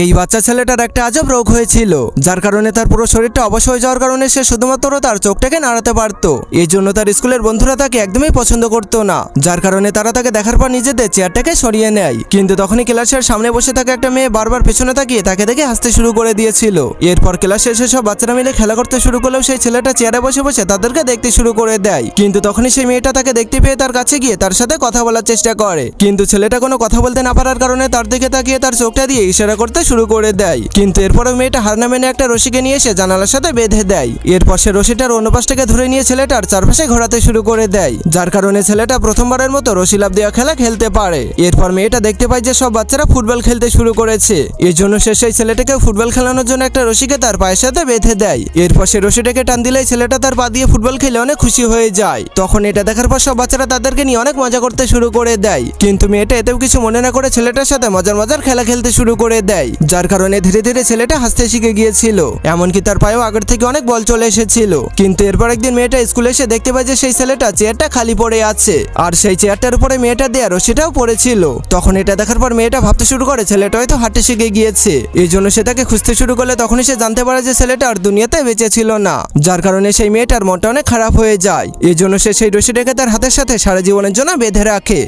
এই বাচ্চা ছেলেটার একটা আজব রোগ হয়েছিল, যার কারণে তার পুরো শরীরটা অবশ হয়ে যাওয়ার কারণে সে শুধুমাত্র তার চোখটাকে নাড়াতে পারতো। এই জন্য তার স্কুলের বন্ধুরা তাকে একদমই পছন্দ করতো না, যার কারণে তারা তাকে দেখার পর নিজেদের চেয়ারটাকে সরিয়ে নেয়। কিন্তু তখনই ক্লাসের সামনে বসে থাকা একটা মেয়ে বারবার পেছনে তাকিয়ে তাকে দেখে হাসতে শুরু করে দিয়েছিল। এরপর ক্লাস শেষে সব বাচ্চারা মিলে খেলা করতে শুরু করলেও সেই ছেলেটা চেয়ারে বসে বসে তাদেরকে দেখতে শুরু করে দেয়। কিন্তু তখনই সেই মেয়েটা তাকে দেখতে পেয়ে তার কাছে গিয়ে তার সাথে কথা বলার চেষ্টা করে, কিন্তু ছেলেটা কোনো কথা বলতে না পারার কারণে তার দিকে তাকিয়ে তার চোখটা দিয়ে ইশারা করতে শুরু করে দেয়। কিন্তু এরপরও মেয়েটা হার না মেনে একটা রশিকে নিয়ে এসে জানালার সাথে বেঁধে দেয়। এরপর সে রশিটার অন্য পাশটাকে ধরে নিয়ে ছেলেটার চারপাশে ঘোরাতে শুরু করে দেয়, যার কারণে ছেলেটা প্রথমবারের মতো রশি লাফ দেওয়া খেলা খেলতে পারে। এরপর মেয়েটা দেখতে পায় যে সব বাচ্চারা ফুটবল খেলতে শুরু করেছে। এর জন্য সে সেই ছেলেটাকে ফুটবল খেলানোর জন্য একটা রশিকে তার পায়ের সাথে বেঁধে দেয়। এরপর সে রশিটাকে টান দিলেই ছেলেটা তার পা দিয়ে ফুটবল খেলে অনেক খুশি হয়ে যায়। তখন এটা দেখার পর সব বাচ্চারা তাদেরকে নিয়ে অনেক মজা করতে শুরু করে দেয়। কিন্তু মেয়েটা এতেও কিছু মনে না করে ছেলেটার সাথে মজার মজার খেলা খেলতে শুরু করে দেয়, যার কারণে ধীরে ধীরে ছেলেটা হাসতে শিখে গিয়েছিল। এমনকি তার পায়েও আগের থেকে অনেক বল চলে এসেছিল। কিন্তু এরপর একদিন মেয়েটা স্কুলে এসে দেখতে পায় যে সেই ছেলেটা চেয়ারটা খালি পড়ে আছে, আর সেই চেয়ারটার উপরে মেয়েটা দেয়া রশিটাও পড়েছিল। তখন এটা দেখার পর মেয়েটা ভাবতে শুরু করে ছেলেটা হয়তো হাঁটতে শিখে গিয়েছে। এই জন্য সে তাকে খুঁজতে শুরু করলে তখনই সে জানতে পারে যে ছেলেটা আর দুনিয়াতে বেঁচে ছিল না, যার কারণে সেই মেয়েটার মনটা অনেক খারাপ হয়ে যায়। এই জন্য সে সেই রশিটাকে তার হাতের সাথে সারা জীবনের জন্য বেঁধে রাখে।